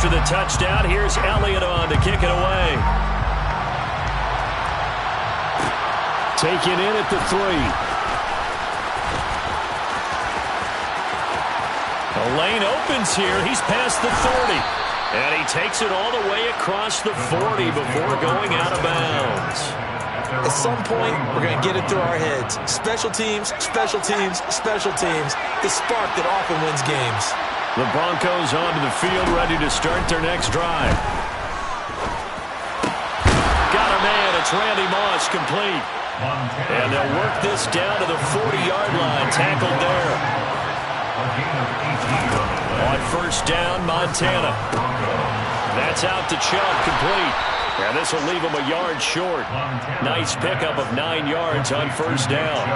After the touchdown, here's Elliott on to kick it away. Taken in at the 3. The lane opens here. He's past the 30. And he takes it all the way across the 40 before going out of bounds. At some point, we're going to get it through our heads. Special teams, special teams, special teams. The spark that often wins games. The Broncos onto the field, ready to start their next drive. Got a man. It's Randy Moss, complete. And they'll work this down to the 40-yard line. Tackled there. On first down, Montana. That's out to Chubb, complete. And this will leave him a yard short. Nice pickup of 9 yards on first down.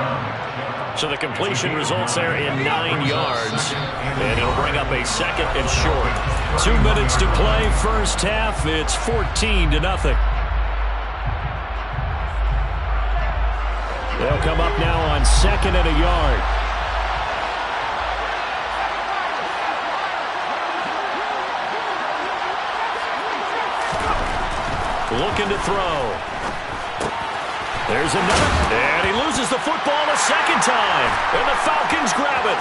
So the completion results there in 9 yards. And it'll bring up a second and short. 2 minutes to play, first half. It's 14-0. They'll come up now on second and a yard. Looking to throw. There's another. And he loses the football a second time. And the Falcons grab it.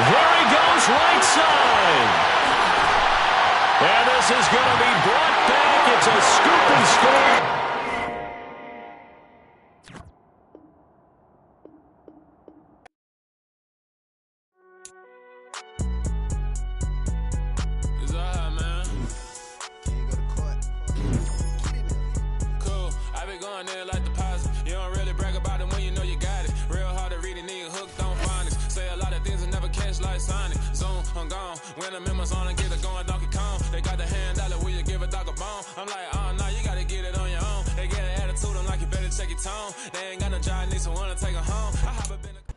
There he goes, right side. And this is going to be brought back. It's a scoop and score.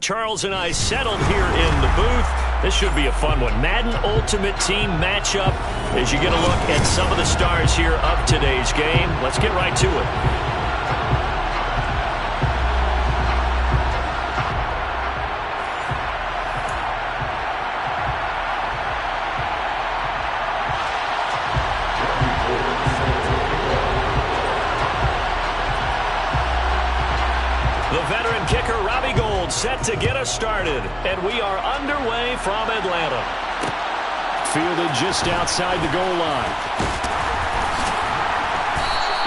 Charles and I settled here in the booth. This should be a fun one. Madden Ultimate Team matchup as you get a look at some of the stars here of today's game. Let's get right to it. Set to get us started, and we are underway from Atlanta. Fielded just outside the goal line.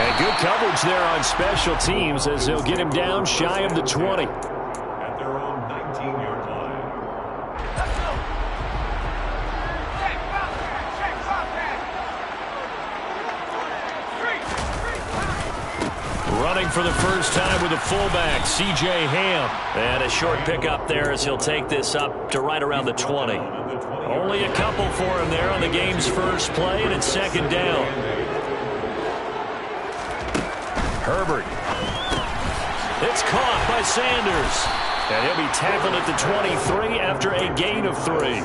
And good coverage there on special teams as they'll get him down shy of the 20. At their own 19-yard line. Running for the first time with a fullback, C.J. Ham. And a short pickup there as he'll take this up to right around the 20. Only a couple for him there on the game's first play, and it's second down. Herbert. It's caught by Sanders. And he'll be tackled at the 23 after a gain of 3.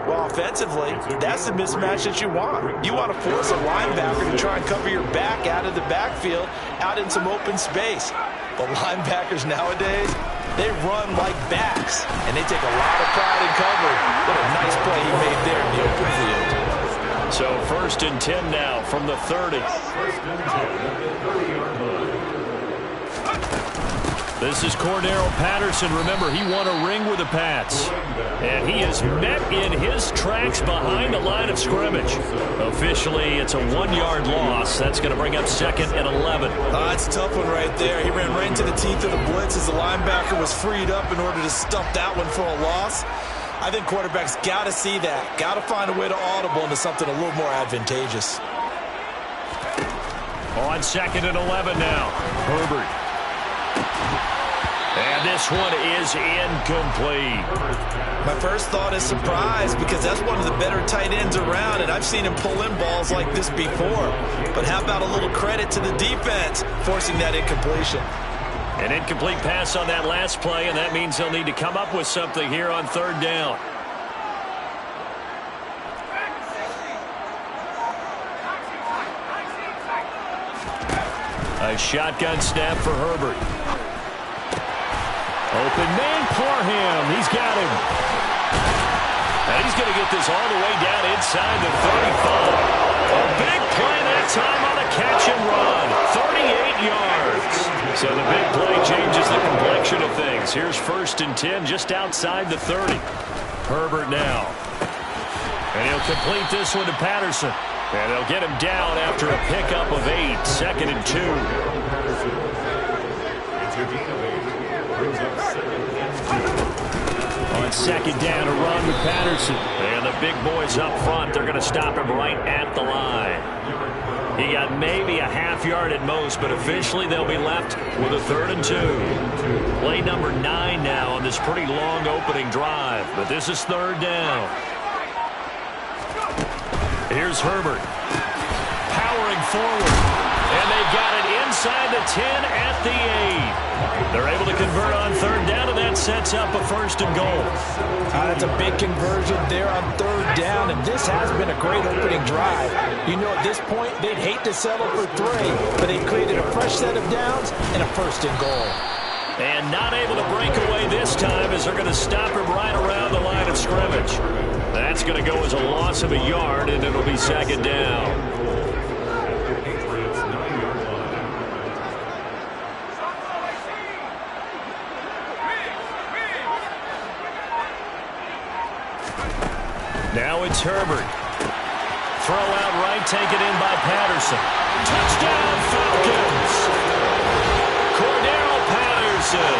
Well, offensively, that's the mismatch that you want. You want to force a linebacker to try and cover your back out of the backfield, out in some open space. But linebackers nowadays, they run like backs, and they take a lot of pride in covering. What a nice play he made there in the open field. So first and 10 now from the 30. First and 10 at the 30-yard line. This is Cordero Patterson. Remember, he won a ring with the Pats. And he is met in his tracks behind the line of scrimmage. Officially, it's a 1-yard loss. That's going to bring up second and 11. That's a tough one right there. He ran right into the teeth of the blitz as the linebacker was freed up in order to stuff that one for a loss. I think quarterbacks got to see that. Got to find a way to audible into something a little more advantageous. On second and 11 now. Herbert. And this one is incomplete. My first thought is surprise because that's one of the better tight ends around, and I've seen him pull in balls like this before. But how about a little credit to the defense forcing that incompletion? An incomplete pass on that last play, and that means they'll need to come up with something here on third down. A shotgun snap for Herbert. Open man, Parham. He's got him. And he's going to get this all the way down inside the 35. A big play that time on a catch and run. 38 yards. So the big play changes the complexion of things. Here's 1st and 10 just outside the 30. Herbert now. And he'll complete this one to Patterson. And they'll get him down after a pickup of 8. 2nd and 2. On 2nd down, a run with Patterson. And the big boys up front, they're going to stop him right at the line. He got maybe a half yard at most, but officially they'll be left with a 3rd and 2. Play number 9 now on this pretty long opening drive, but this is 3rd down. Here's Herbert. Powering forward. And they got it inside the 10 at the 8. They're able to convert on 3rd down, and that sets up a 1st and goal. That's a big conversion there on 3rd down, and this has been a great opening drive. You know, at this point, they'd hate to settle for 3, but they created a fresh set of downs and a 1st and goal. And not able to break away this time as they're going to stop him right around the line of scrimmage. That's going to go as a loss of a yard, and it'll be 2nd down. Now it's Herbert. Throw out right, taken in by Patterson. Touchdown, Falcons! Cordero Patterson.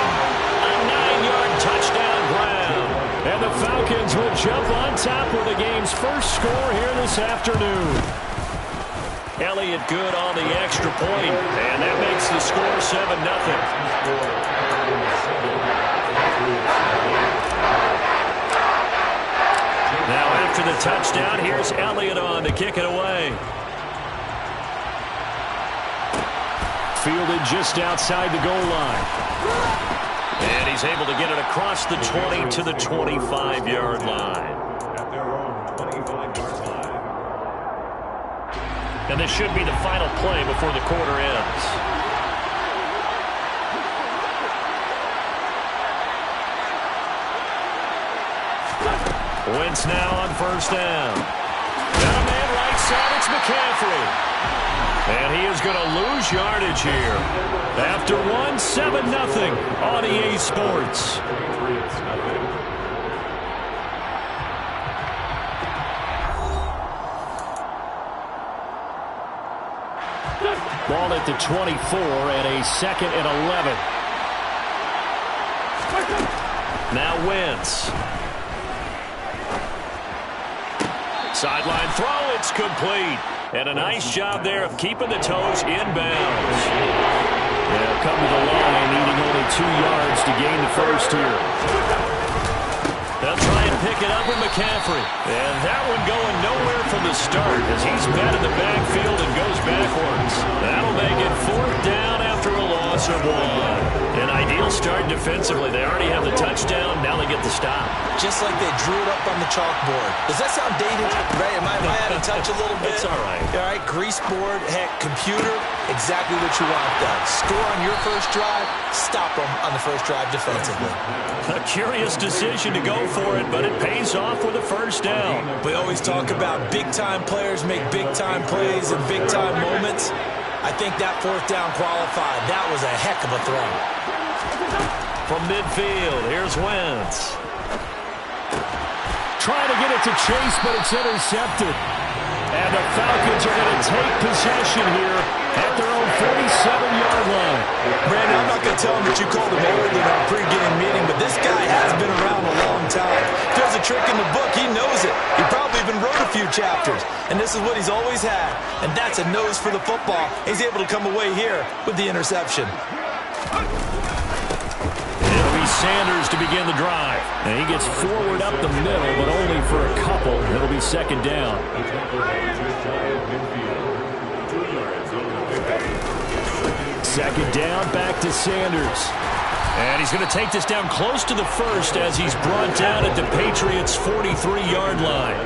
A 9-yard touchdown ground. And the Falcons will jump on top with the game's first score here this afternoon. Elliott good on the extra point, and that makes the score 7-0. Now after the touchdown, here's Elliott on to kick it away. Fielded just outside the goal line. And he's able to get it across the 20 to the 25-yard line. At their own 25-yard line. And this should be the final play before the quarter ends. Wentz now on 1st down. Down man right side, it's McCaffrey. And he is going to lose yardage here. After 7-0 on EA Sports. Ball at the 24 and a 2nd and 11. Now Wentz. Sideline throw, it's complete. And a nice job there of keeping the toes inbounds. They'll come to the line, needing only 2 yards to gain the first here. They'll try and pick it up with McCaffrey. And that one going nowhere from the start as he's met in the backfield and goes backwards. That'll make it 4th down after a loss of 1. An ideal start defensively. They already have the touchdown. Now they get the stop. Just like they drew it up on the chalkboard. Does that sound dated? Right? Am I out of touch a little bit? It's all right. All right, grease board, heck, computer, exactly what you want done. Score on your first drive, stop them on the first drive defensively. A curious decision to go for it, but it pays off with a 1st down. We always talk about big-time players make big-time plays in big-time moments. I think that 4th down qualified. That was a heck of a throw. From midfield, here's Wentz. Trying to get it to Chase, but it's intercepted. And the Falcons are going to take possession here at their own 47-yard line. Brandon, I'm not going to tell him that you called him old in our pregame meeting, but this guy has been around a long time. If there's a trick in the book, he knows it. He probably even wrote a few chapters. And this is what he's always had. And that's a nose for the football. He's able to come away here with the interception. It'll be Sanders to begin the drive. And he gets forward up the middle, but only for a couple. It'll be 2nd down. Second down, back to Sanders. And he's going to take this down close to the 1st as he's brought down at the Patriots' 43-yard line.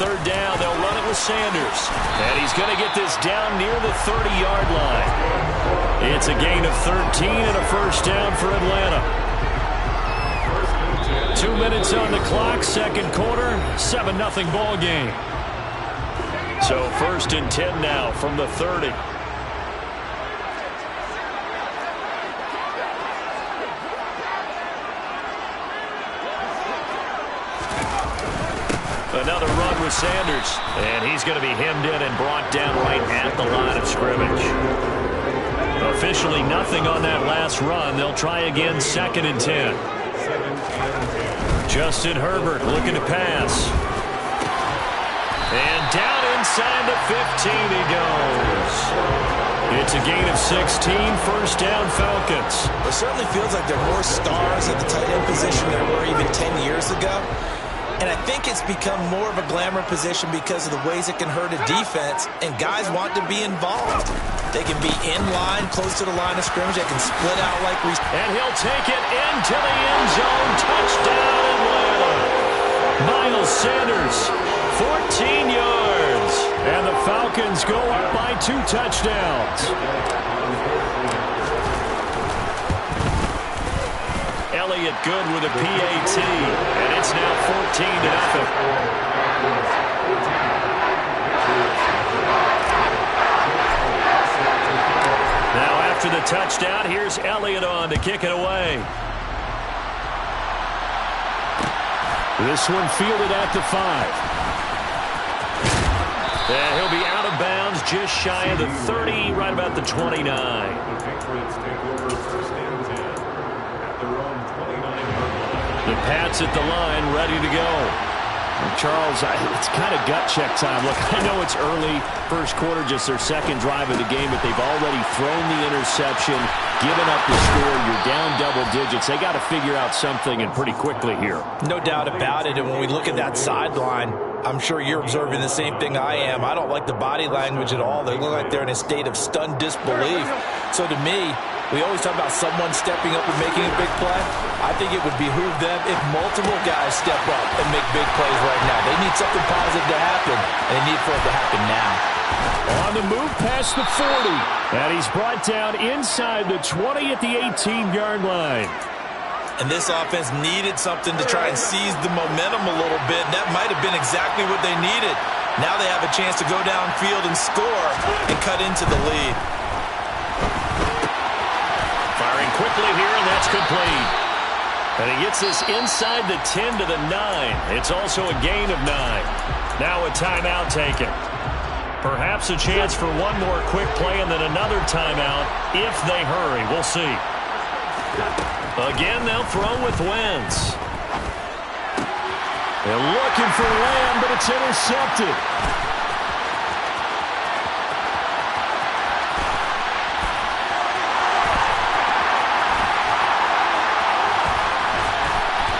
third down. They'll run it with Sanders. And he's going to get this down near the 30-yard line. It's a gain of 13 and a first down for Atlanta. 2 minutes on the clock, second quarter, 7-0 ball game. So 1st and 10 now from the 30. Another run with Sanders. And he's going to be hemmed in and brought down right at the line of scrimmage. Officially nothing on that last run. They'll try again, 2nd and 10. Justin Herbert looking to pass. And down inside the 15 he goes. It's a gain of 16, first down Falcons. It certainly feels like there are more stars at the tight end position than there were even 10 years ago. And I think it's become more of a glamour position because of the ways it can hurt a defense, and guys want to be involved. They can be in line, close to the line of scrimmage. They can split out like we... And he'll take it into the end zone. Touchdown, Atlanta. Miles Sanders, 14 yards. And the Falcons go up by 2 touchdowns. Elliott good with a PAT, and it's now 14-0. Now after the touchdown, here's Elliott on to kick it away. This one fielded at the 5. And he'll be out of bounds just shy of the 30, right about the 29. The Pats at the line, ready to go. And Charles, it's kind of gut check time. Look, I know it's early, first quarter, just their second drive of the game, but they've already thrown the interception, given up the score. You're down double digits. They got to figure out something, and pretty quickly here. No doubt about it, and when we look at that sideline, I'm sure you're observing the same thing I am. I don't like the body language at all. They look like they're in a state of stunned disbelief. So to me, we always talk about someone stepping up and making a big play. I think it would behoove them if multiple guys step up and make big plays right now. They need something positive to happen, and they need for it to happen now. On the move past the 40. And he's brought down inside the 20 at the 18-yard line. And this offense needed something to try and seize the momentum a little bit. That might have been exactly what they needed. Now they have a chance to go downfield and score and cut into the lead. Firing quickly here, and that's complete. And he gets this inside the 10 to the 9. It's also a gain of 9. Now a timeout taken. Perhaps a chance for one more quick play and then another timeout if they hurry. We'll see. Again, they'll throw with Wentz. They're looking for Lamb, but it's intercepted.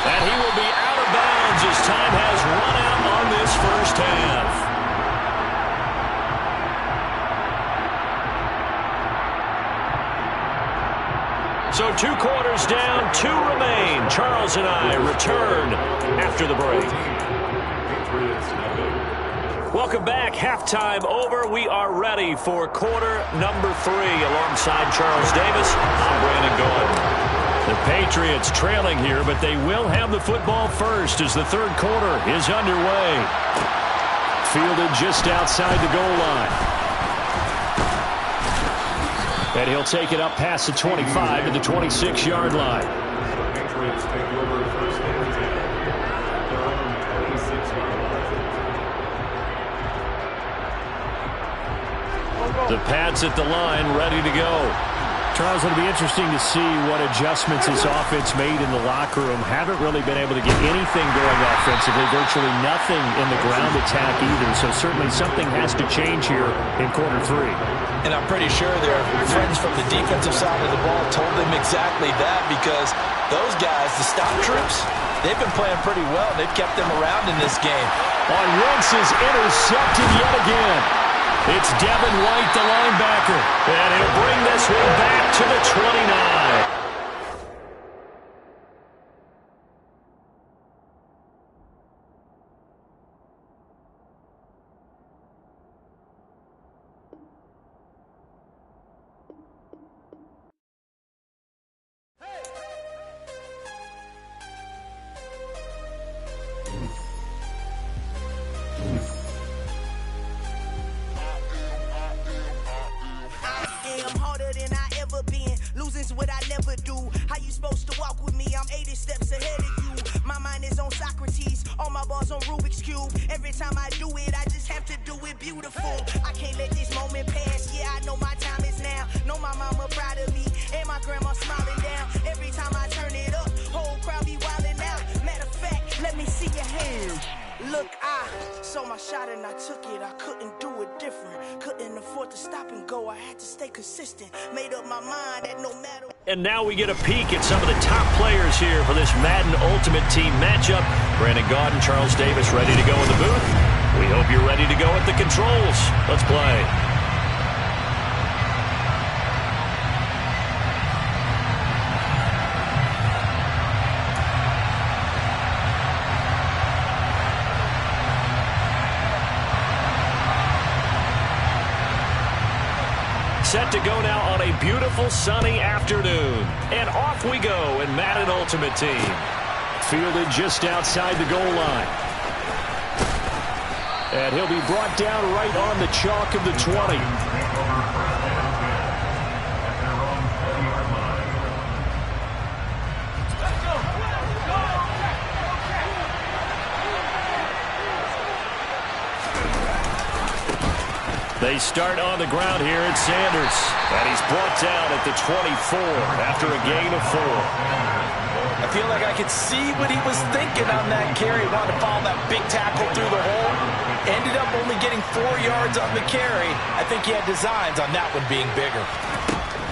And he will be out of bounds as time has run out on this first half. So 2 quarters down, 2 remain. Charles and I return after the break. Welcome back. Halftime over. We are ready for quarter number 3. Alongside Charles Davis, I'm Brandon Gordon. The Patriots trailing here, but they will have the football first as the third quarter is underway. Fielded just outside the goal line. And he'll take it up past the 25 to the 26-yard line. Patriots take over first and 10. Their own 26-yard line. The Pats at the line, ready to go. Charles, it'll be interesting to see what adjustments this offense made in the locker room. Haven't really been able to get anything going offensively. Virtually nothing in the ground attack either. So certainly something has to change here in quarter 3. And I'm pretty sure their friends from the defensive side of the ball told them exactly that, because those guys, the stop troops, they've been playing pretty well. They've kept them around in this game. On Wentz is intercepted yet again. It's Devin White, the linebacker. And he'll bring this one back to the 29. puzzles on Rubik's Cube. Every time I do it, I just have to do it beautiful. I can't let this moment pass. Yeah, I know my time is now. Know my mama proud of me, and my grandma smiling down. Every time I turn it up, whole crowd be wildin' out. Matter of fact, let me see your hands. Look, I saw my shot and I took it. I couldn't do it different. Couldn't afford to stop and go. I had to stay consistent. Made up my mind that no matter. And now we get a peek at some of the top players here for this Madden Ultimate Team matchup. Brandon Gaudin, Charles Davis ready to go in the booth. We hope you're ready to go at the controls. Let's play. Set to go now on a beautiful sunny afternoon. And off we go in Madden Ultimate Team. Fielded just outside the goal line. And he'll be brought down right on the chalk of the 20. They start on the ground here at Sanders. And he's brought down at the 24 after a gain of 4. I feel like I could see what he was thinking on that carry. Wanted to follow that big tackle through the hole. Ended up only getting 4 yards on the carry. I think he had designs on that one being bigger.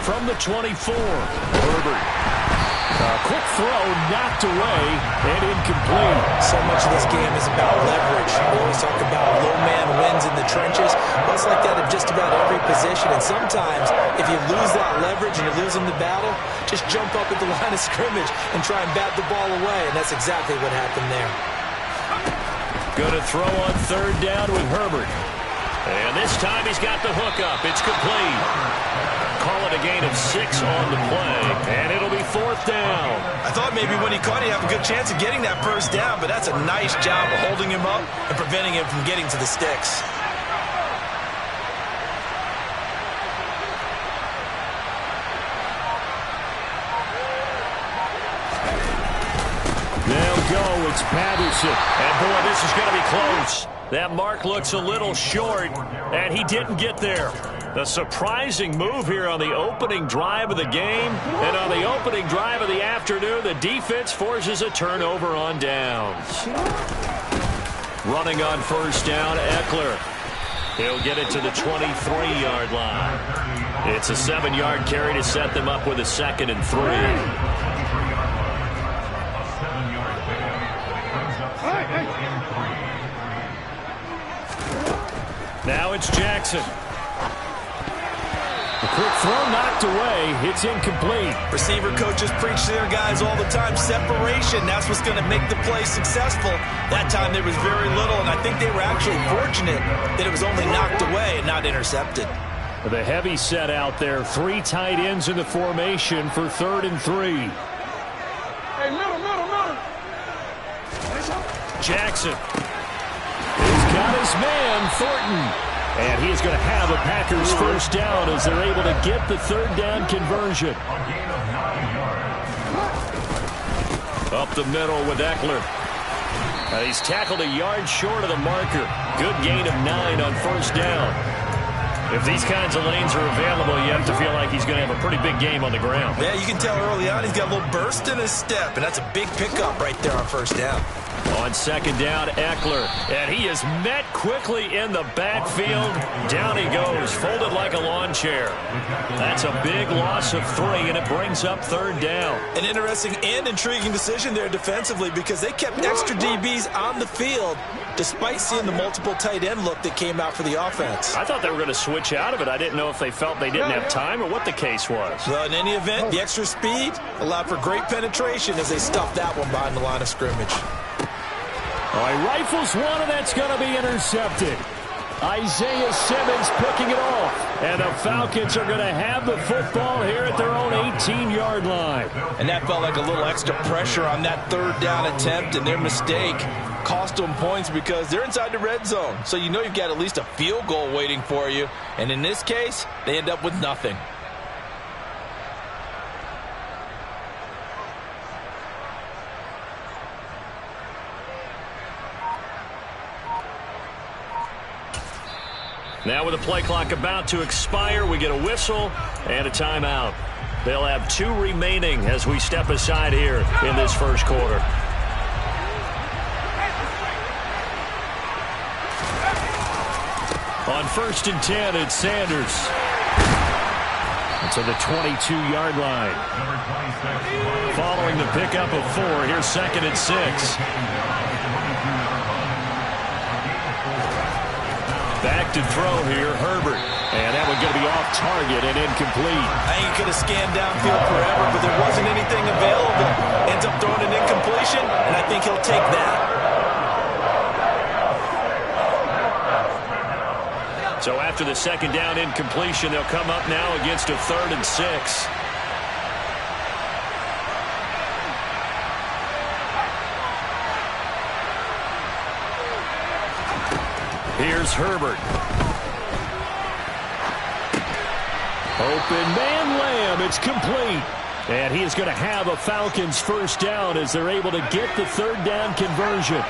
From the 24, Herbert. A quick throw knocked away and incomplete. So much of this game is about leverage. We always talk about low man wins in the trenches. Well, it's like that in just about every position. And sometimes, if you lose that leverage and you're losing the battle, just jump up at the line of scrimmage and try and bat the ball away. And that's exactly what happened there. Going to throw on third down with Herbert. And this time he's got the hook up. It's complete. Call it a gain of 6 on the play. And it'll be 4th down. I thought maybe when he caught it, he'd have a good chance of getting that first down, but that's a nice job of holding him up and preventing him from getting to the sticks. They'll go. It's Patterson. And boy, this is going to be close. That mark looks a little short, and he didn't get there. A surprising move here on the opening drive of the game. And on the opening drive of the afternoon, the defense forces a turnover on downs. Running on first down, Eckler. He'll get it to the 23-yard line. It's a 7-yard carry to set them up with a 2nd and 3. Now it's Jackson. The quick throw knocked away. It's incomplete. Receiver coaches preach to their guys all the time. Separation, that's what's going to make the play successful. That time there was very little, and I think they were actually fortunate that it was only knocked away and not intercepted. The heavy set out there. 3 tight ends in the formation for 3rd and 3. Hey, middle. Jackson. He's got his man, Thornton. And he is going to have a Packers first down as they're able to get the 3rd down conversion. Up the middle with Eckler. He's tackled a yard short of the marker. Good gain of 9 on first down. If these kinds of lanes are available, you have to feel like he's going to have a pretty big game on the ground. Yeah, you can tell early on he's got a little burst in his step, and that's a big pickup right there on first down. On 2nd down, Eckler. And he is met quickly in the backfield. Down he goes, folded like a lawn chair. That's a big loss of 3, and it brings up 3rd down. An interesting and intriguing decision there defensively because they kept extra DBs on the field despite seeing the multiple tight end look that came out for the offense. I thought they were going to switch out of it. I didn't know if they felt they didn't have time or what the case was. Well, in any event, the extra speed allowed for great penetration as they stuffed that one behind the line of scrimmage. All right, rifles one, and that's going to be intercepted. Isaiah Simmons picking it off. And the Falcons are going to have the football here at their own 18-yard line. And that felt like a little extra pressure on that 3rd down attempt, and their mistake cost them points because they're inside the red zone. So you know you've got at least a field goal waiting for you. And in this case, they end up with nothing. Now with the play clock about to expire, we get a whistle and a timeout. They'll have 2 remaining as we step aside here in this first quarter. On 1st and 10, it's Sanders. To the 22-yard line. Following the pickup of 4, here's 2nd and 6. Back to throw here, Herbert. And that one going to be off target and incomplete. I think he could have scanned downfield forever, but there wasn't anything available. Ends up throwing an incompletion, and I think he'll take that. So after the 2nd down incompletion, they'll come up now against a 3rd and 6. Here's Herbert. Open man Lamb. It's complete. And he is going to have a Falcons first down as they're able to get the 3rd down conversion.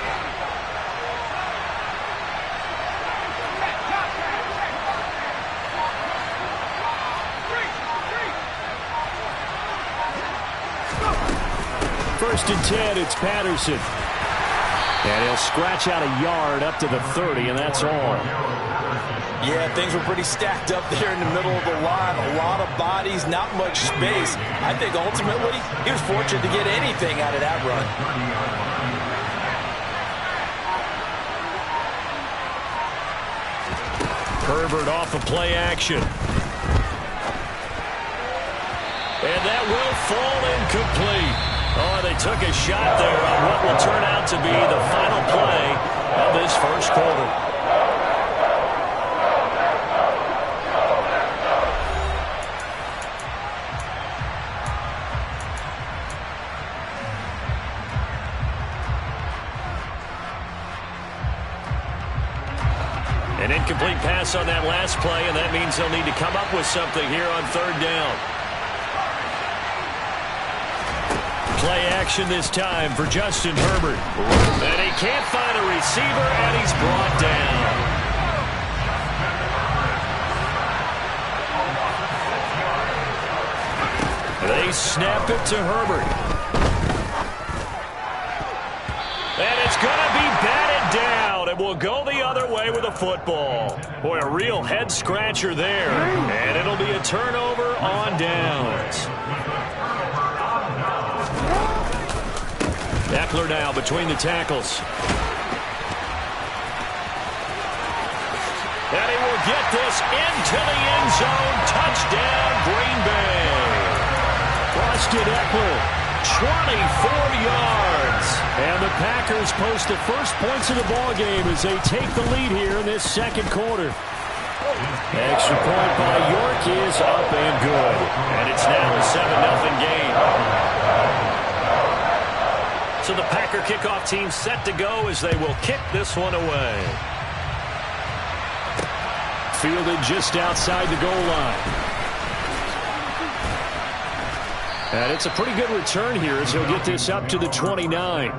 First and 10, it's Patterson. And he'll scratch out a yard up to the 30, and that's all. Yeah, things were pretty stacked up there in the middle of the line. A lot of bodies, not much space. I think ultimately he was fortunate to get anything out of that run. Herbert off of play action. And that will fall incomplete. Oh, they took a shot there on what will turn out to be the final play of this first quarter. An incomplete pass on that last play, and that means they'll need to come up with something here on 3rd down. Play action this time for Justin Herbert. And he can't find a receiver, and he's brought down. They snap it to Herbert. And it's going to be batted down, and will go the other way with a football. Boy, a real head-scratcher there. And it'll be a turnover on downs. Eckler now between the tackles. And he will get this into the end zone. Touchdown, Green Bay. Austin Eckler, 24 yards. And the Packers post the first points of the ballgame as they take the lead here in this 2nd quarter. Extra point by York is up and good. And it's now a 7-0 game. So the Packer kickoff team set to go as they will kick this one away. Fielded just outside the goal line. And it's a pretty good return here as he'll get this up to the 29.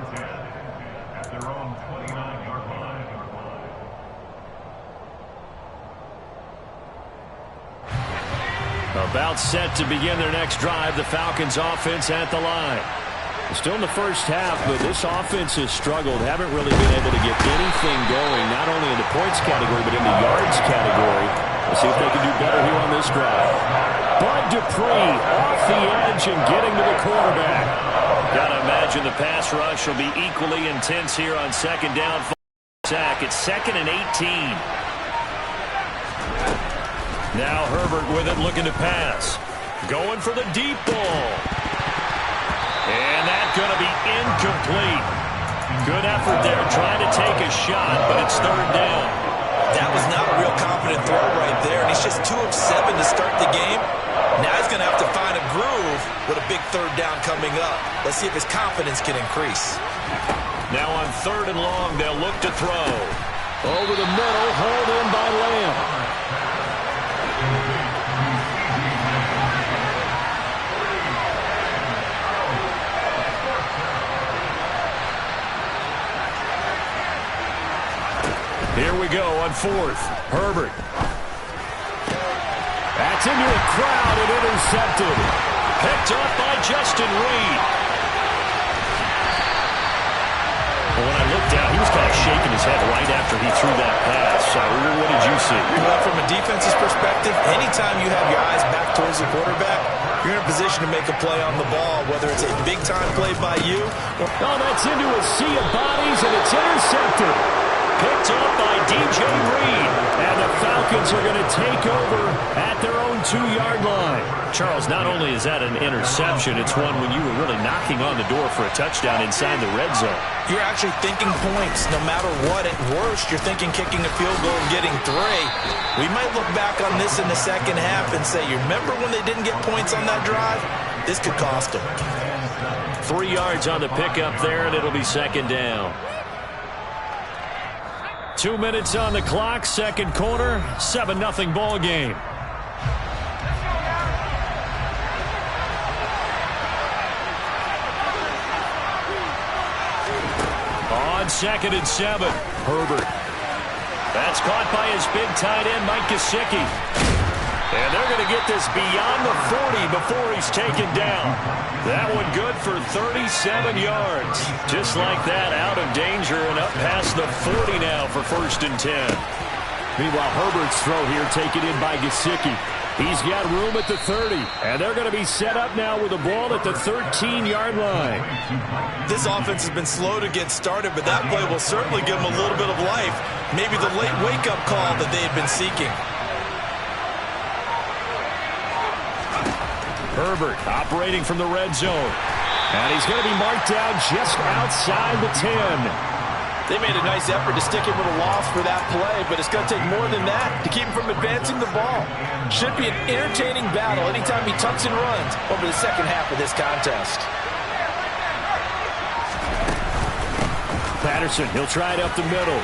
About set to begin their next drive, the Falcons offense at the line. Still in the first half, but this offense has struggled. Haven't really been able to get anything going, not only in the points category, but in the yards category. Let's see if they can do better here on this drive. Bud Dupree off the edge and getting to the quarterback. Got to imagine the pass rush will be equally intense here on 2nd down. Sack. It's 2nd and 18. Now Herbert with it, looking to pass. Going for the deep ball. And that's going to be incomplete. Good effort there, trying to take a shot, but it's 3rd down. That was not a real confident throw right there, and he's just 2 of 7 to start the game. Now he's going to have to find a groove with a big 3rd down coming up. Let's see if his confidence can increase. Now on 3rd and long, they'll look to throw. Over the middle, hauled in by Lamb. Here we go on 4th. Herbert Gets into a crowd and intercepted. Picked up by Justin Reed. When I looked down, he was kind of shaking his head right after he threw that pass. What did you see? Well, from a defense's perspective, anytime you have your eyes back towards the quarterback, you're in a position to make a play on the ball, whether it's a big-time play by you. Oh, that's into a sea of bodies, and it's intercepted. Picked up by DJ Reed. And the Falcons are going to take over at their own 2-yard line. Charles, not only is that an interception, it's one when you were really knocking on the door for a touchdown inside the red zone. You're actually thinking points. No matter what, at worst, you're thinking kicking a field goal and getting 3. We might look back on this in the second half and say, you remember when they didn't get points on that drive? This could cost them. 3 yards on the pickup there, and it'll be second down. 2 minutes on the clock, second quarter, 7-0 ball game. On 2nd and 7, Herbert. That's caught by his big tight end, Mike Gesicki. And they're going to get this beyond the 40 before he's taken down. That one good for 37 yards. Just like that, out of danger and up past the 40 now for 1st and 10. Meanwhile, Herbert's throw here taken in by Gesicki. He's got room at the 30, and they're going to be set up now with the ball at the 13-yard line. This offense has been slow to get started, but that play will certainly give them a little bit of life. Maybe the late wake-up call that they had been seeking. Herbert operating from the red zone. And he's going to be marked down just outside the 10. They made a nice effort to stick him with a loss for that play, but it's going to take more than that to keep him from advancing the ball. Should be an entertaining battle anytime he tucks and runs over the second half of this contest. Patterson, he'll try it up the middle.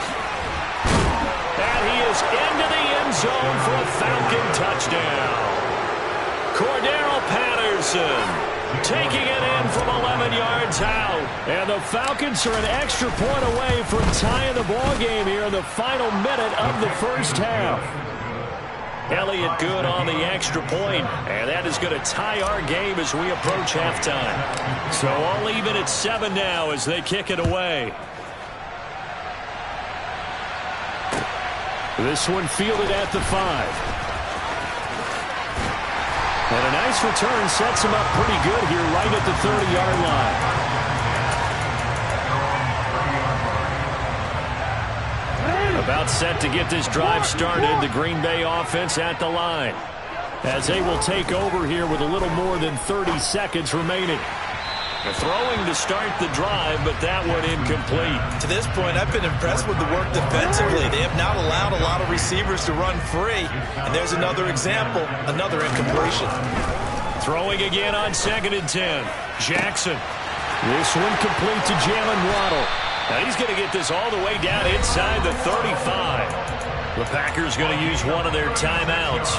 And he is into the end zone for a Falcon touchdown. Cordero Patterson taking it in from 11 yards out. And the Falcons are an extra point away from tying the ball game here in the final minute of the first half. Elliott good on the extra point, and that is going to tie our game as we approach halftime. So all even at 7 now as they kick it away. This one fielded at the 5. And a nice return sets him up pretty good here right at the 30-yard line. About set to get this drive started, the Green Bay offense at the line. As they will take over here with a little more than 30 seconds remaining. They're throwing to start the drive, but that one incomplete. To this point, I've been impressed with the work defensively. They have not allowed a lot of receivers to run free. And there's another example, another incompletion. Throwing again on 2nd and 10. Jackson. This one complete to Jalen Waddle. Now he's going to get this all the way down inside the 35. The Packers going to use one of their timeouts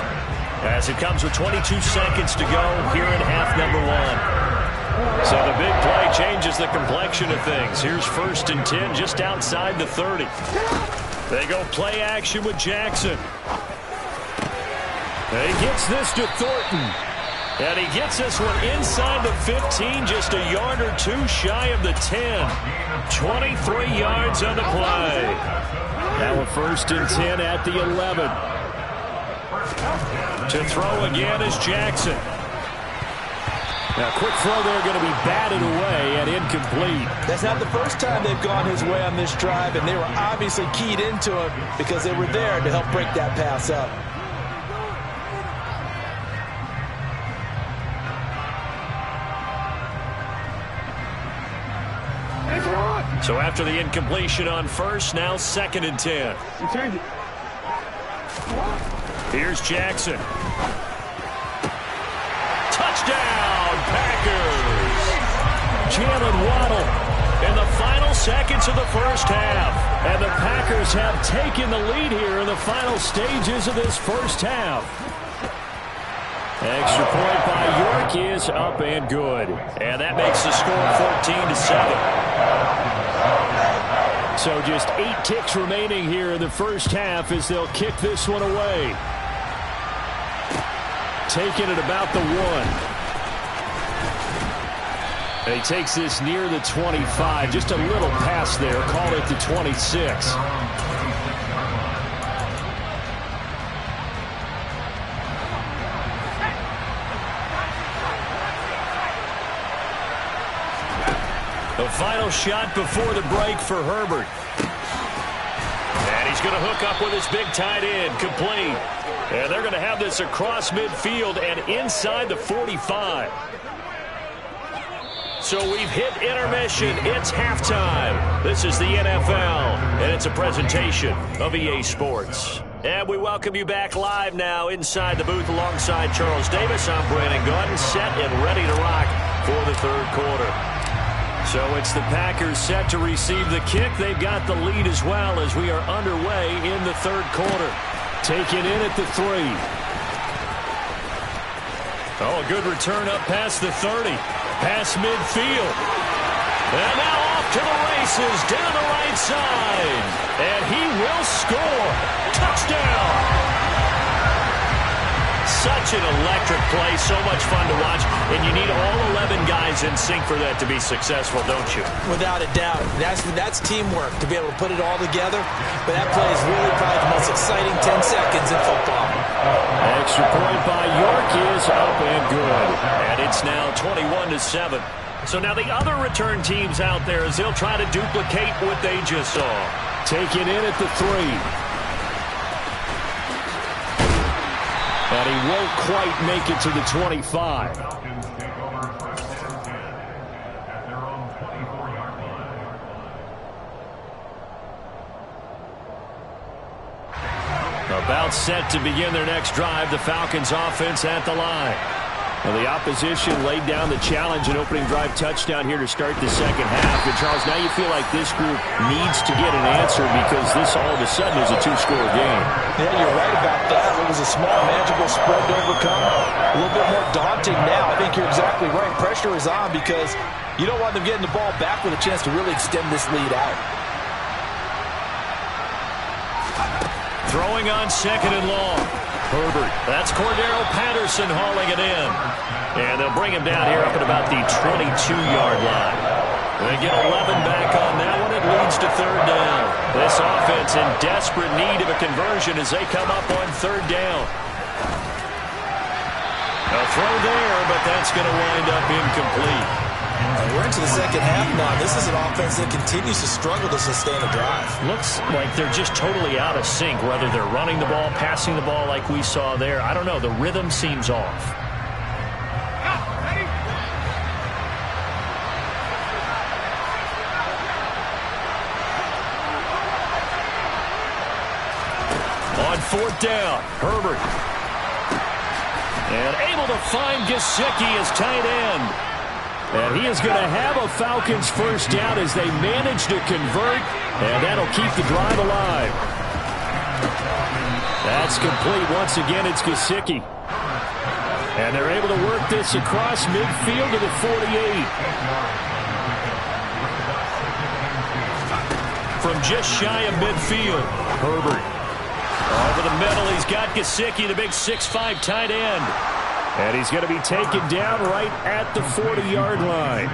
as it comes with 22 seconds to go here in half number 1. So the big play changes the complexion of things. Here's 1st and 10 just outside the 30. They go play action with Jackson. And he gets this to Thornton. And he gets this one inside the 15, just a yard or 2 shy of the 10. 23 yards on the play. Now a 1st and 10 at the 11. To throw again is Jackson. Now, quick throw there going to be batted away and incomplete. That's not the first time they've gone his way on this drive, and they were obviously keyed into him because they were there to help break that pass up. So after the incompletion on 1st, now 2nd and 10. Here's Jackson. Touchdown, Packers! Jalen Waddle in the final seconds of the first half. And the Packers have taken the lead here in the final stages of this first half. Extra point by York is up and good. And that makes the score 14-7. So just 8 ticks remaining here in the first half as they'll kick this one away. taken at about the 1. And he takes this near the 25. Just a little pass there. Call it the 26. The final shot before the break for Herbert. And he's going to hook up with his big tight end. Complete. And they're going to have this across midfield and inside the 45. So we've hit intermission. It's halftime. This is the NFL, and it's a presentation of EA Sports. And we welcome you back live now inside the booth alongside Charles Davis. I'm Brandon Gordon, set and ready to rock for the third quarter. So it's the Packers set to receive the kick. They've got the lead as well as we are underway in the third quarter. Taken in at the 3. Oh, a good return up past the 30. Past midfield. And now off to the races down the right side. And he will score. Touchdown. Such an electric play, so much fun to watch, and you need all 11 guys in sync for that to be successful, don't you? Without a doubt. That's teamwork to be able to put it all together, but that play is really probably the most exciting 10 seconds in football. Extra point by York is up and good, and it's now 21-7. So now the other return teams out there as they'll try to duplicate what they just saw. Taken in at the 3. And he won't quite make it to the 25. About set to begin their next drive, the Falcons offense at the line. Well, the opposition laid down the challenge, an opening drive touchdown here to start the second half. And Charles, now you feel like this group needs to get an answer because this all of a sudden is a 2-score game. Yeah, you're right about that. It was a small, magical spread to overcome. A little bit more daunting now. I think you're exactly right. Pressure is on because you don't want them getting the ball back with a chance to really extend this lead out. Throwing on second and long. Herbert. That's Cordero Patterson hauling it in. And they'll bring him down here up at about the 22-yard line. They get 11 back on that one. It leads to third down. This offense in desperate need of a conversion as they come up on third down. A throw there, but that's going to wind up incomplete. We're into the second half now. This is an offense that continues to struggle to sustain a drive. Looks like they're just totally out of sync, whether they're running the ball, passing the ball like we saw there. I don't know. The rhythm seems off. On fourth down, Herbert. And able to find Gesicki as tight end. And he is going to have a Falcons first down as they manage to convert, and that'll keep the drive alive. That's complete. Once again, it's Gesicki. And they're able to work this across midfield to the 48. From just shy of midfield, Herbert. Over the middle, he's got Gesicki, the big 6'5" tight end. And he's going to be taken down right at the 40-yard line.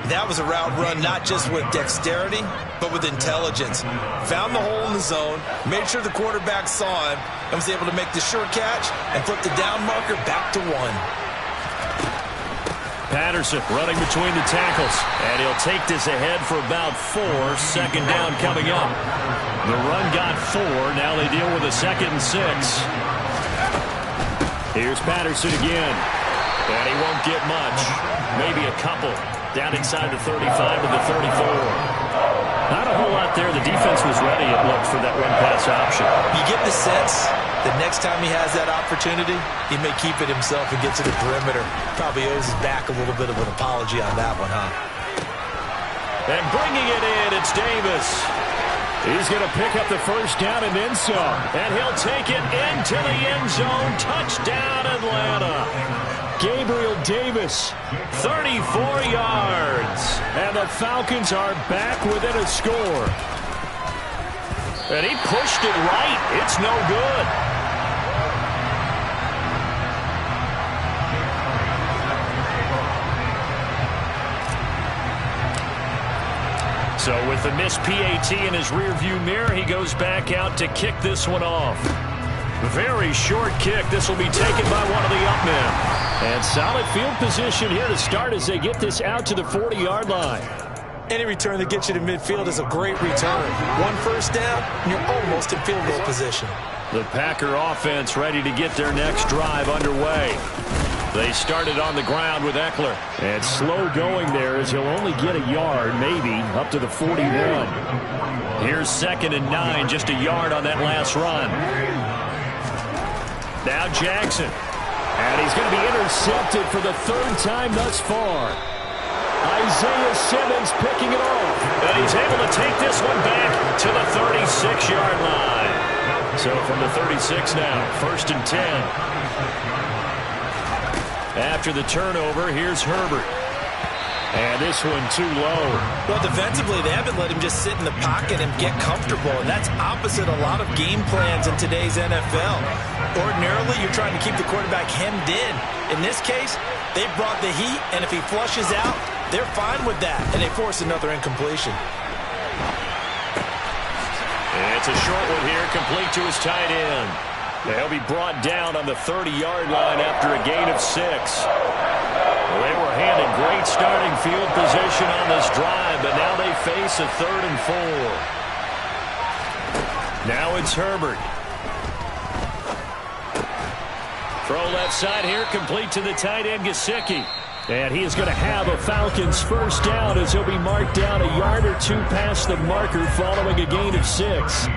That was a route run not just with dexterity, but with intelligence. Found the hole in the zone, made sure the quarterback saw him, and was able to make the sure catch and flip the down marker back to 1. Patterson running between the tackles, and he'll take this ahead for about 4. Second down coming up. The run got 4. Now they deal with a 2nd and 6. Here's Patterson again. And he won't get much. Maybe a couple. Down inside the 35 to the 34. Not a whole lot there. The defense was ready, it looked, for that run-pass option. You get the sense that next time he has that opportunity, he may keep it himself and get to the perimeter. Probably owes his back a little bit of an apology on that one, huh? And bringing it in, it's Davis. He's going to pick up the first down and then some. And he'll take it into the end zone. Touchdown, Atlanta. Gabriel Davis, 34 yards. And the Falcons are back within a score. And he pushed it right. It's no good. So with the missed PAT in his rearview mirror, he goes back out to kick this one off. Very short kick. This will be taken by one of the up men. And solid field position here to start as they get this out to the 40-yard line. Any return that gets you to midfield is a great return. One first down, and you're almost in field goal position. The Packer offense ready to get their next drive underway. They started on the ground with Eckler. And slow going there as he'll only get a yard, maybe, up to the 41. Here's 2nd and 9, just a yard on that last run. Now Jackson. And he's going to be intercepted for the 3rd time thus far. Isaiah Simmons picking it off. And he's able to take this one back to the 36-yard line. So from the 36 now, 1st and 10. After the turnover, here's Herbert. And this one too low. Well, defensively, they haven't let him just sit in the pocket and get comfortable, and that's opposite a lot of game plans in today's NFL. Ordinarily, you're trying to keep the quarterback hemmed in. In this case, they brought the heat, and if he flushes out, they're fine with that, and they force another incompletion. And it's a short one here, complete to his tight end. They'll be brought down on the 30-yard line after a gain of 6. They were handed great starting field position on this drive, but now they face a 3rd and 4. Now it's Herbert. Throw left side here, complete to the tight end, Gesicki. And he is going to have a Falcons first down as he'll be marked down a yard or 2 past the marker following a gain of 6.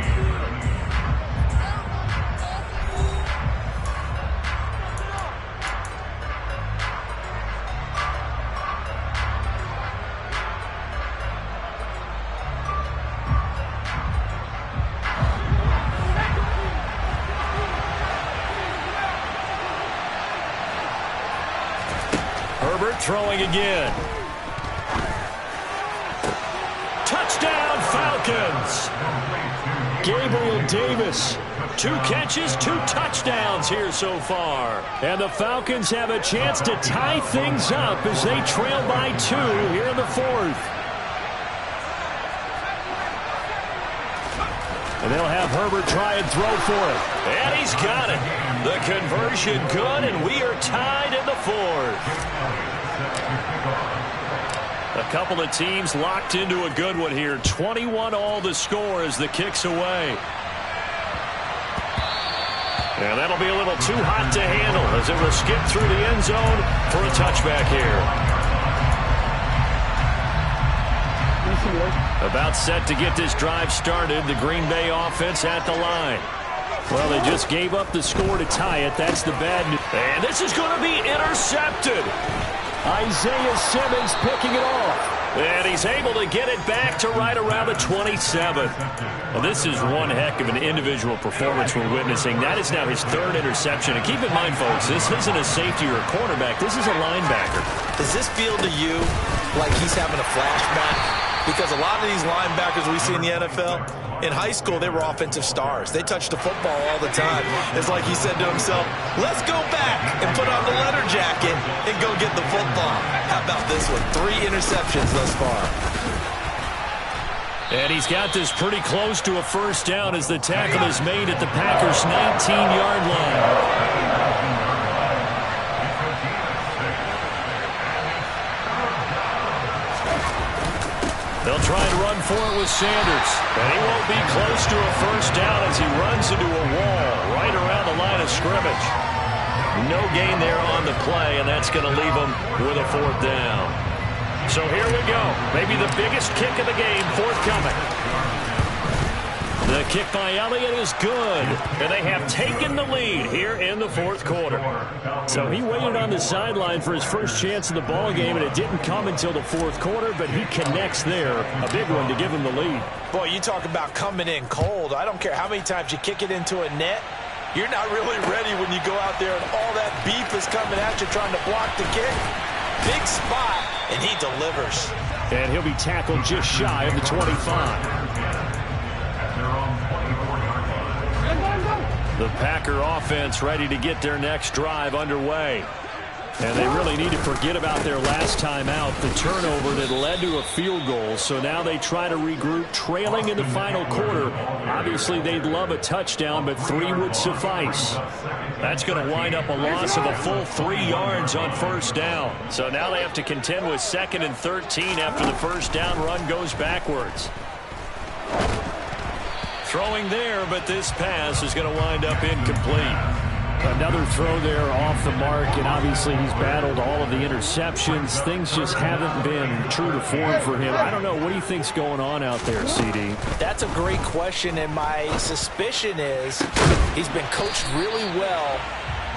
Throwing again. Touchdown, Falcons. Gabriel Davis. 2 catches, 2 touchdowns here so far. And the Falcons have a chance to tie things up as they trail by 2 here in the 4th. And they'll have Herbert try and throw for it. And he's got it. The conversion good, and we are tied in the 4th. A couple of teams locked into a good one here. 21 all the score as the kick's away. And that'll be a little too hot to handle as it will skip through the end zone for a touchback here. About set to get this drive started. The Green Bay offense at the line. Well, they just gave up the score to tie it. That's the bad news. And this is going to be intercepted. Isaiah Simmons picking it off. And he's able to get it back to right around the 27. Well, this is one heck of an individual performance we're witnessing. That is now his 3rd interception. And keep in mind, folks, this isn't a safety or a cornerback. This is a linebacker. Does this feel to you like he's having a flashback? Because a lot of these linebackers we see in the NFL, in high school, they were offensive stars. They touched the football all the time. It's like he said to himself, let's go back and put on the leather jacket and go get the football. How about this one? 3 interceptions thus far. And he's got this pretty close to a first down as the tackle is made at the Packers' 19-yard line. They'll try and run for it with Sanders. And he won't be close to a first down as he runs into a wall right around the line of scrimmage. No gain there on the play, and that's going to leave him with a 4th down. So here we go. Maybe the biggest kick of the game forthcoming. The kick by Elliott is good, and they have taken the lead here in the 4th quarter. So he waited on the sideline for his first chance in the ball game, and it didn't come until the 4th quarter, but he connects there. A big one to give him the lead. Boy, you talk about coming in cold. I don't care how many times you kick it into a net. You're not really ready when you go out there and all that beef is coming at you trying to block the kick. Big spot, and he delivers. And he'll be tackled just shy of the 25. The Packer offense ready to get their next drive underway. And they really need to forget about their last time out, the turnover that led to a field goal. So now they try to regroup, trailing in the final quarter. Obviously, they'd love a touchdown, but 3 would suffice. That's going to wind up a loss of a full 3 yards on first down. So now they have to contend with 2nd and 13 after the first down run goes backwards. Throwing there, but this pass is going to wind up incomplete. Another throw there off the mark, and obviously he's battled all of the interceptions. Things just haven't been true to form for him. I don't know. What do you think's going on out there, CD? That's a great question, and my suspicion is he's been coached really well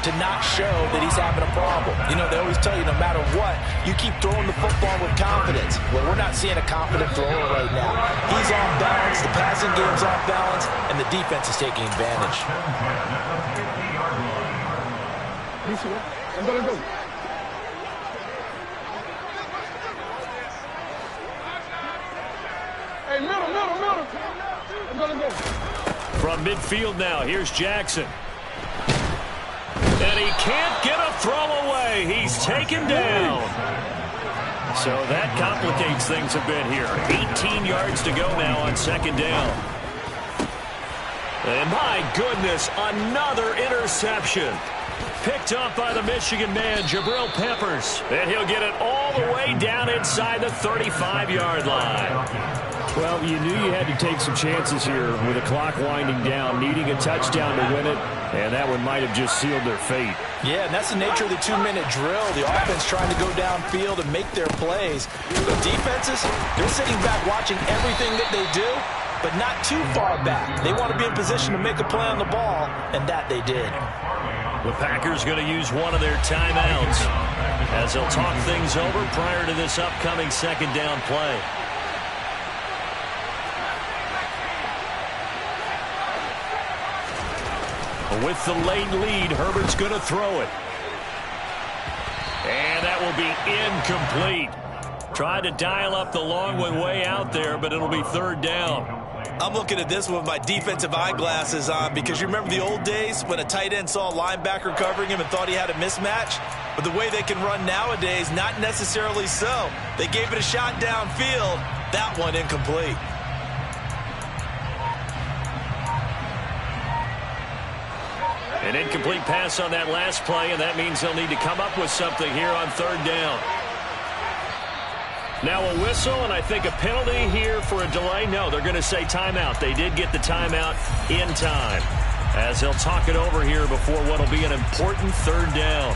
to not show that he's having a problem. You know, they always tell you no matter what, you keep throwing the football with confidence. Well, we're not seeing a confident thrower right now. He's off balance, the passing game's off balance, and the defense is taking advantage. I'm gonna go. Hey, middle. I'm gonna go. From midfield now, here's Jackson. And he can't get a throw away. He's taken down. So that complicates things a bit here. 18 yards to go now on 2nd down. And my goodness, another interception. Picked up by the Michigan man, Jabril Peppers. And he'll get it all the way down inside the 35-yard line. Well, you knew you had to take some chances here with the clock winding down, needing a touchdown to win it, and that one might have just sealed their fate. Yeah, and that's the nature of the 2-minute drill. The offense trying to go downfield and make their plays. The defenses, they're sitting back watching everything that they do, but not too far back. They want to be in position to make a play on the ball, and that they did. The Packers going to use one of their timeouts as they'll talk things over prior to this upcoming 2nd down play. With the late lead, Herbert's going to throw it. And that will be incomplete. Tried to dial up the long one way out there, but it'll be 3rd down. I'm looking at this with my defensive eyeglasses on because you remember the old days when a tight end saw a linebacker covering him and thought he had a mismatch? But the way they can run nowadays, not necessarily so. They gave it a shot downfield. That one incomplete. An incomplete pass on that last play, and that means they'll need to come up with something here on 3rd down. Now a whistle, and I think a penalty here for a delay. No, they're going to say timeout. They did get the timeout in time, as they'll talk it over here before what will be an important 3rd down.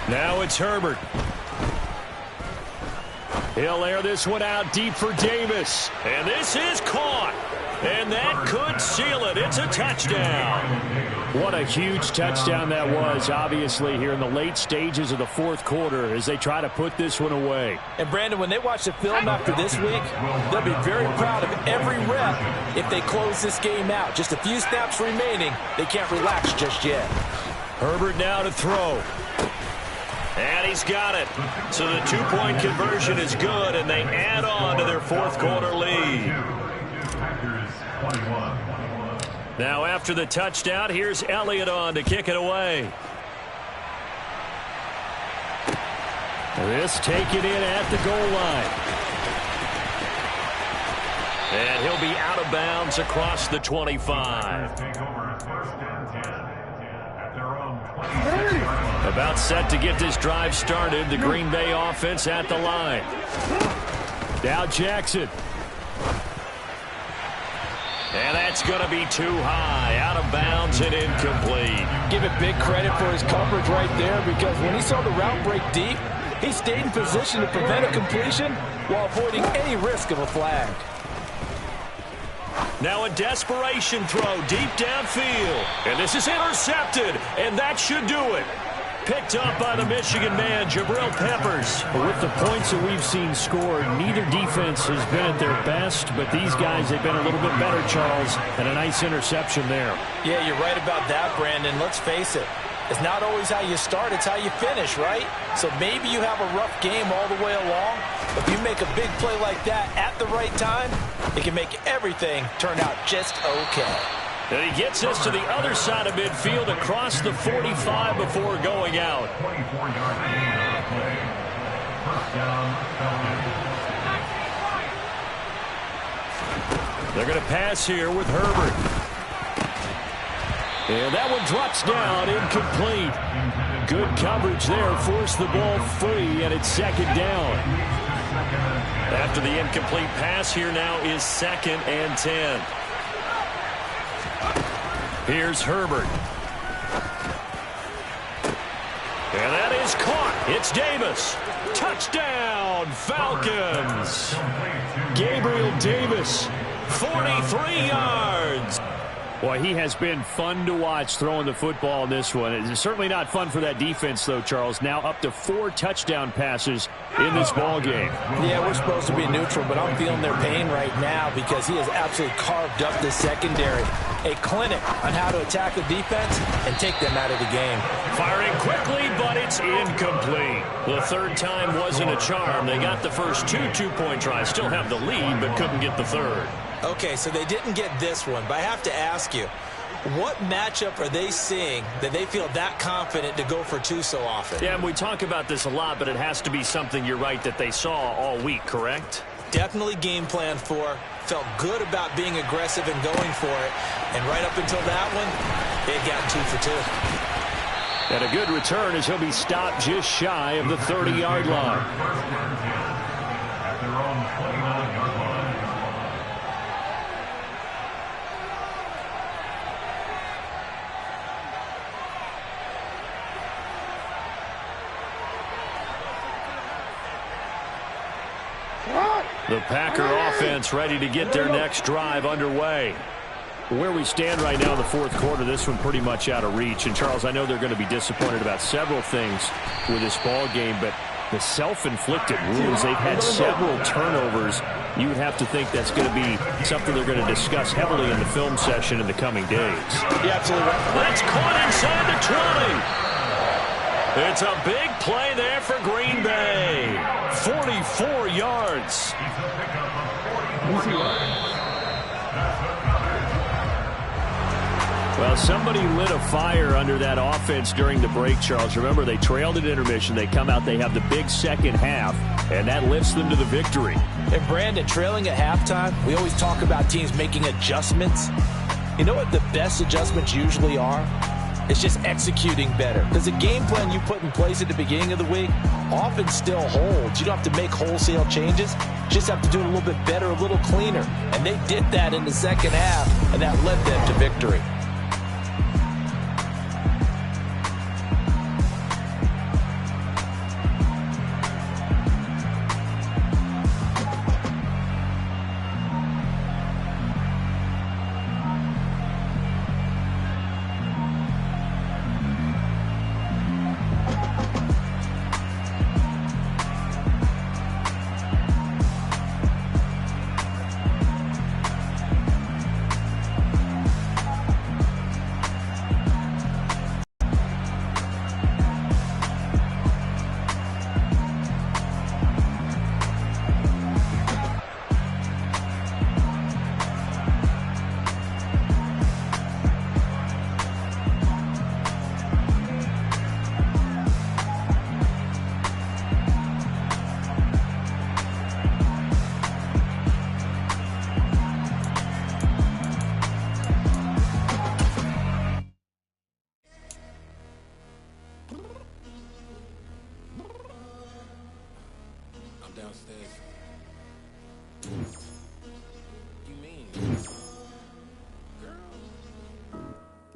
Now it's Herbert. He'll air this one out deep for Davis. And this is caught. And that could seal it. It's a touchdown. What a huge touchdown that was, obviously, here in the late stages of the 4th quarter as they try to put this one away. And, Brandon, when they watch the film after this week, they'll be very proud of every rep if they close this game out. Just a few snaps remaining. They can't relax just yet. Herbert now to throw. And he's got it. So the 2-point conversion is good, and they add on to their 4th quarter lead. Now after the touchdown, here's Elliott on to kick it away. This taken in at the goal line. And he'll be out of bounds across the 25. About set to get this drive started. The Green Bay offense at the line. Now Jackson. And that's going to be too high. Out of bounds and incomplete. Give it big credit for his coverage right there, because when he saw the route break deep, he stayed in position to prevent a completion while avoiding any risk of a flag. Now a desperation throw deep downfield. And this is intercepted, and that should do it. Picked up by the Michigan man, Jabril Peppers. With the points that we've seen scored, neither defense has been at their best, but these guys have been a little bit better, Charles, and a nice interception there. Yeah, you're right about that, Brandon. Let's face it. It's not always how you start, it's how you finish, right? So maybe you have a rough game all the way along, but if you make a big play like that at the right time, it can make everything turn out just okay. And he gets us to the other side of midfield across the 45 before going out. 24-yard gain on the play. First down, Falcons. They're going to pass here with Herbert. And that one drops down, incomplete. Good coverage there, forced the ball free, and it's second down. After the incomplete pass, here now is 2nd and 10. Here's Herbert. And that is caught. It's Davis. Touchdown, Falcons. Gabriel Davis, 43 yards. Boy, he has been fun to watch throwing the football in this one. It's certainly not fun for that defense, though, Charles. Now up to 4 touchdown passes in this ball game. Yeah, we're supposed to be neutral, but I'm feeling their pain right now because he has absolutely carved up the secondary. A clinic on how to attack the defense and take them out of the game. Firing quickly, but it's incomplete. The third time wasn't a charm. They got the first 2 two-point tries. Still have the lead, but couldn't get the third. Okay, so they didn't get this one, but I have to ask you, what matchup are they seeing that they feel that confident to go for 2 so often? Yeah, and we talk about this a lot, but it has to be something, you're right, that they saw all week, correct? Definitely game planned for, felt good about being aggressive and going for it, and right up until that one, they had gotten 2 for 2. And a good return as he'll be stopped just shy of the 30-yard line. At their own 29-yard line. The Packer offense ready to get their next drive underway. Where we stand right now in the fourth quarter, this one pretty much out of reach. And, Charles, I know they're going to be disappointed about several things with this ball game, but the self-inflicted wounds, they've had several turnovers. You would have to think that's going to be something they're going to discuss heavily in the film session in the coming days. Yeah, absolutely right. That's caught inside the 20. It's a big play there for Green Bay. 44 yards. Well, somebody lit a fire under that offense during the break, Charles. Remember, they trailed at intermission. They come out, they have the big second half, and that lifts them to the victory. And, Brandon, trailing at halftime, we always talk about teams making adjustments. You know what the best adjustments usually are? It's just executing better. Because the game plan you put in place at the beginning of the week often still holds. You don't have to make wholesale changes. You just have to do it a little bit better, a little cleaner. And they did that in the second half, and that led them to victory.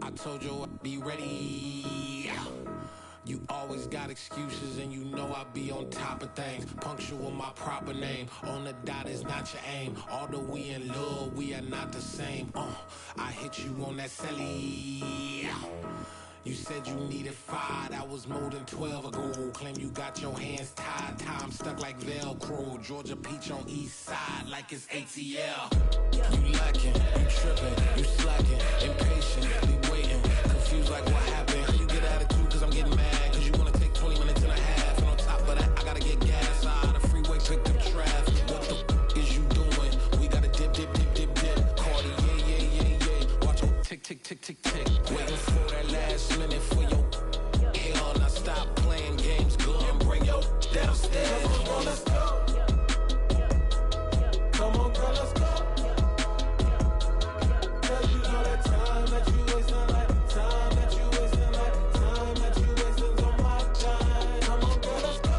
I told you I'd be ready. You always got excuses and you know I be on top of things. Punctual my proper name. On the dot is not your aim. Although we in love, we are not the same. I hit you on that celly. You said you needed 5, that was more than 12 ago. Claim you got your hands tied, time stuck like Velcro. Georgia Peach on east side like it's ATL. You lacking, you tripping, you slacking, impatient, we waiting. Confused like what happened, you get attitude Waiting for that last minute for your hell. Now stop playing games, go and bring your downstairs. Come on, girl, let's go. Come on, girl, let's go. Girl, you know that time that you wasting, like time that you wasting, like time that you wasting on my time. Come on, girl, let's go.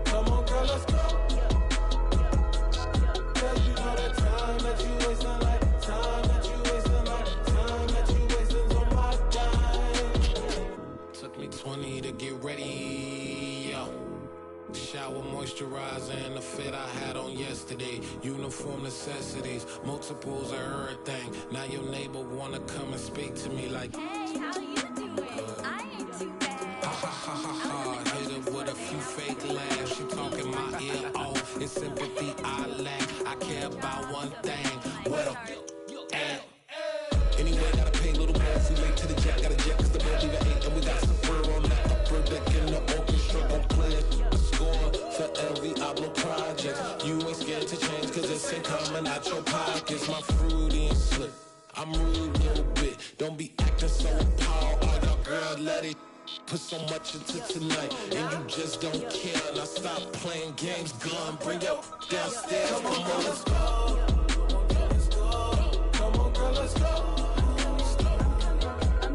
Come on, girl, let's go. Girl, you know that time that you wasting, like time that you wasting, like time that you wasting on my time. Took me 20 to get ready, yo. Shower, moisturizer, and the fit I had on yesterday. Uniform necessities, multiples of everything. Now your neighbor wanna come and speak to me like, Hey, how you doing? I ain't too bad. ha ha ha ha ha. Hit her with a few fake laughs. She talking my ear off. It's sympathy I lack. I care about one thing. What a at. Anyway, gotta pay a little more. If we late to the jet, got a jet, cause the boat even ate. And we got some fur on that upper deck in the orchestra. Gon' play a score for every Ablo project. You ain't scared to change, cause it's ain't coming out your pockets. My fruity and slick. I'm rude a little bit. Don't be acting so appalled. Oh, your girl, let it put so much into tonight. And you just don't care. Now stop playing games, gun. Bring your downstairs. Come on, girl, let's go. Come on, girl, let's go.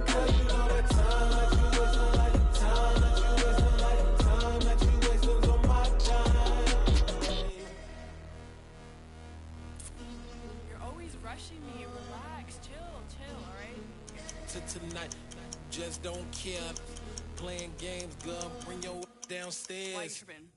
Girl, you know that time that you wasting, like time that you wasting, like time that you wasting on my time. You're always rushing me. Relax, chill, alright? To tonight, just don't care. Playing games, gun. Bring your downstairs. Why you tripping?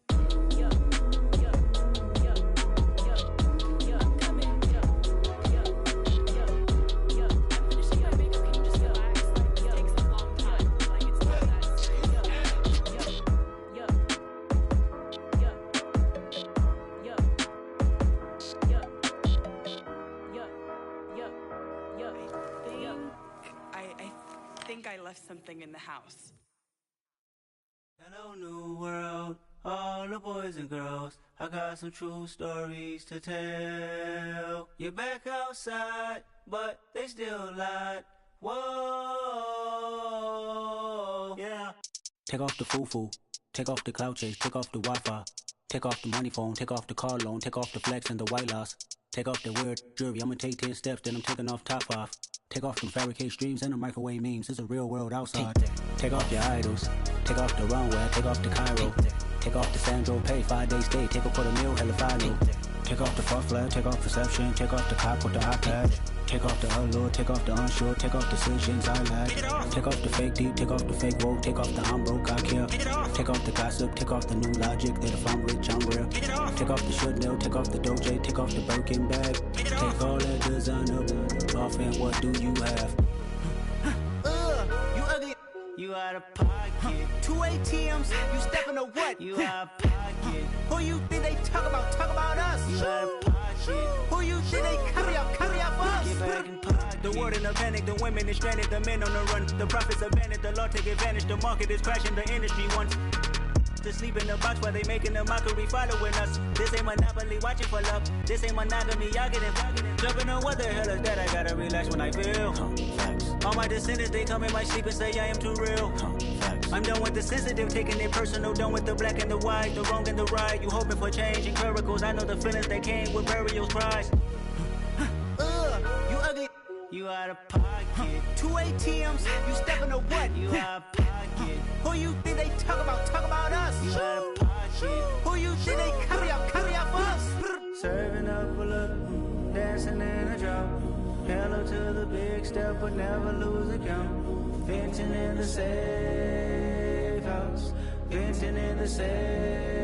I think I left something in the house. Hello, new world, all the boys and girls. I got some true stories to tell. You're back outside, but they still lied. Whoa, yeah. Take off the foo-foo, take off the cloud chase, take off the Wi-Fi, take off the money phone, take off the car loan, take off the flex and the white loss. Take off the weird jewelry, I'ma take 10 steps, then I'm taking off top 5. Take off them fabricated streams and the microwave memes, it's a real world outside. Take off your idols, take off the runway, take off the Cairo. Take off the Sandro pay, 5-day stay, take a $250,000, hella follow. Take off the false flag, take off perception, take off the cop with the iPad. Take off the allure, take off the unsure, take off decisions I lack. Take off the fake deep, take off the fake woke, take off the I'm broke, I care. Take off the gossip, take off the new logic, that if I'm rich, I'm real. Take off the should know, take off the Doja, take off the Birkin bag. Take all that designer off and what do you have? You ugly. You out of pocket. 2 ATMs, you stepping to what? You out of pocket. Who you think they talk about? Talk about us. You out of pocket. Who you think they carry out for us? Get back in pocket. The world in a panic, the women is stranded, the men on the run. The profits abandoned, the law take advantage. The market is crashing, the industry wants to sleep in the box while they making a mockery following us. This ain't monopoly, watching for love. This ain't monogamy, y'all getting jumping on what the hell is that? I gotta relax when I feel. All my descendants, they come in my sleep and say I am too real. I'm done with the sensitive, taking it personal. Done with the black and the white, the wrong and the right. You hoping for change and miracles. I know the feelings that came with burials, cries. You ugly. You out of pocket. 2 ATMs, you stepping to what? You out of pocket. Who you think they talk about? Talk about us. You out of pocket. Who you think they carry out for us? Serving up a look, dancing in a drop. Hello to the big step, but never lose a count. Venting in the safe house. Venting in the safe.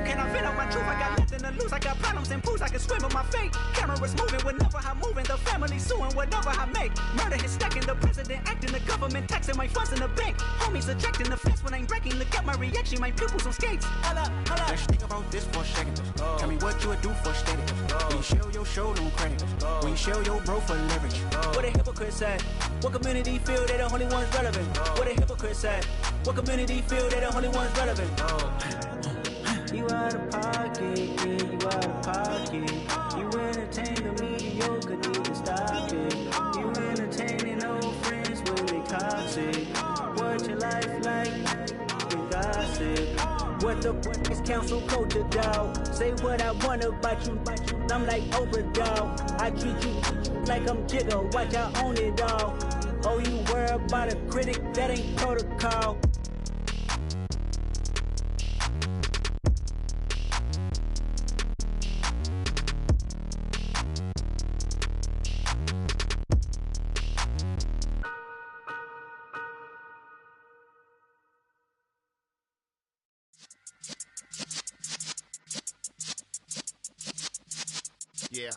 Can I vent out my truth? I got nothing to lose. I got problems and pools. I can swim with my fate. Cameras moving whenever I'm moving. The family suing whatever I make. Murder is stacking. The president acting. The government taxing my funds in the bank. Homies ejecting the fence when I'm breaking. Look at my reaction. My pupils on skates. Holla, holla. Let's think about this for a second. Tell me what you would do for steady. When you show your show, no credit. When you show your bro for leverage. What a hypocrite said. What community feel they the only ones relevant? What a hypocrite said. What community feel they the only ones relevant? You out of pocket, yeah, you out of pocket. You entertain the mediocre, need to stop it. You entertain toxic. What your life like? We gossip. What the fuck is council culture, dog? Say what I want about you. I'm like Oprah, dog. I treat you like I'm Jigga. Watch I own it all. Oh, you worry about a critic? That ain't protocol. Yeah.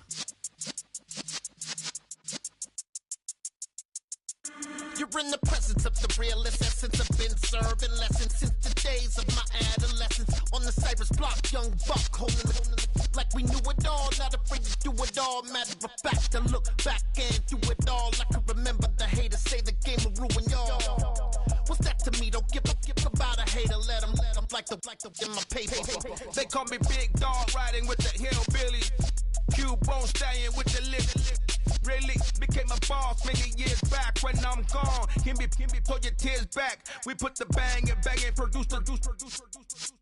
You're in the presence of the realest essence. I've been serving lessons since the days of my adolescence. On the Cypress block, young buck holding like we knew it all. Not afraid to do it all. Matter of fact, to look back and do it all. I can remember the haters say the game will ruin y'all. What's that to me? Don't give about a hater. Let them like the in my paper. They call me Big Dog, riding with the hillbilly. Cubone staying with the lip. Really became a boss many years back. When I'm gone, can be pull your tears back. We put the bang and produce.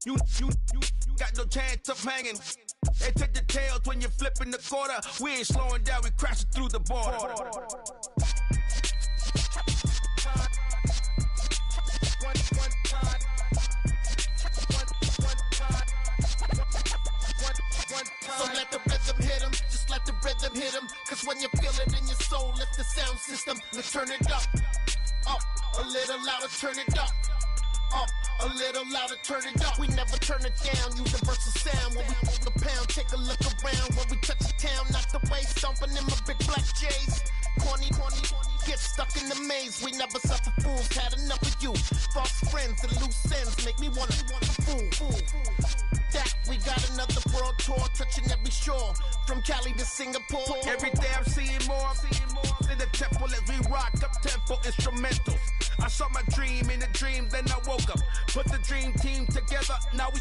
You got no chance of hanging. They take the tails when you're flipping the quarter. We ain't slowing down, we crashing through the border. So let the rhythm hit 'em, just let the rhythm hit 'em. Cause when you feel it in your soul, lift the sound system. Let's turn it up, a little louder, turn it up, a little louder, turn it up. We never turn it down, universal sound. When we on the pound, take a look around. When we touch the town, knock the way, stomping in my big black J's. Corny, get stuck in the maze. We never suffer fools, had enough of you. False friends and loose ends make me wanna fool. That we got another world tour, touching every shore, from Cali to Singapore. Every day I'm seeing more in the temple as we rock up tempo instrumentals. I saw my dream in a dream, then I woke up. Put the dream team together, now we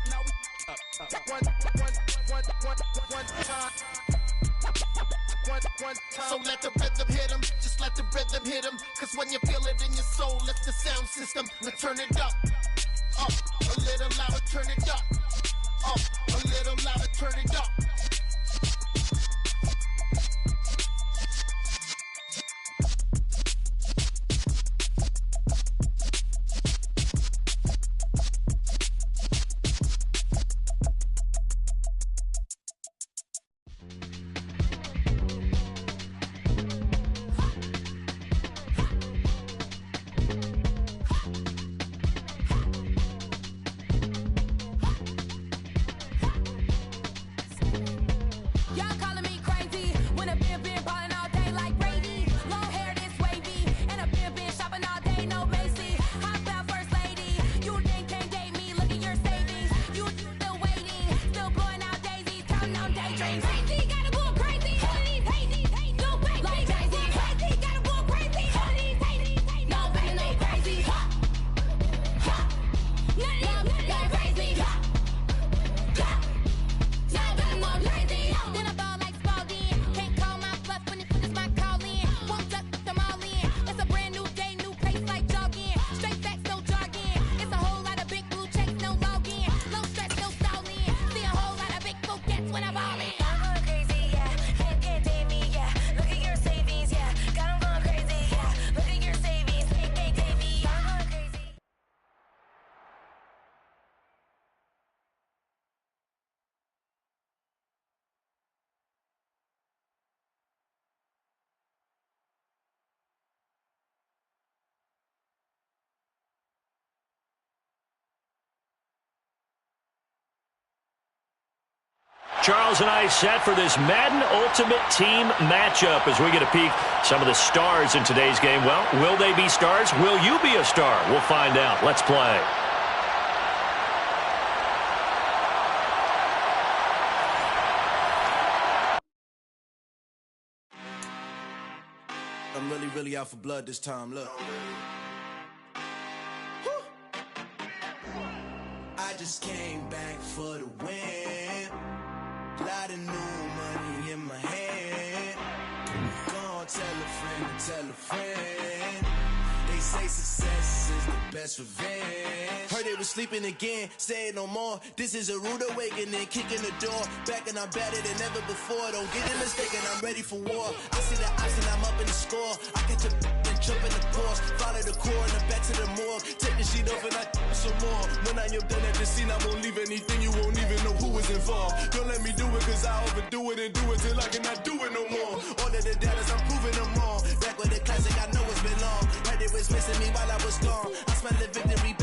one time. So let the rhythm hit 'em, just let the rhythm hit 'em. Cause when you feel it in your soul, lift the sound system. Let's turn it up, a little louder, turn it up, a little louder, turn it up. Charles and I set for this Madden Ultimate Team matchup as we get a peek some of the stars in today's game. Well, will they be stars? Will you be a star? We'll find out. Let's play. I'm really out for blood this time. Look. I just came back for the win. Lot of new money in my hand. Go on, tell a friend and tell a friend. They say success is the best revenge. Heard they was sleeping again, say it no more. This is a rude awakening, kicking the door. Back and I'm better than ever before. Don't get it mistaken, I'm ready for war. I see the option, I'm up in the score. I catch a and jump in the course. Follow the core and the back to the morgue. Take the sheet off and I some more. When I am done at the scene, I won't leave anything. You won't even know who was involved. Don't let me do it, cause I overdo it and do it till I cannot do it no more. All of the doubters, I'm proving them wrong. Back with the classic, I know it's been long. Heard it was missing me while I was gone. I smell the victory.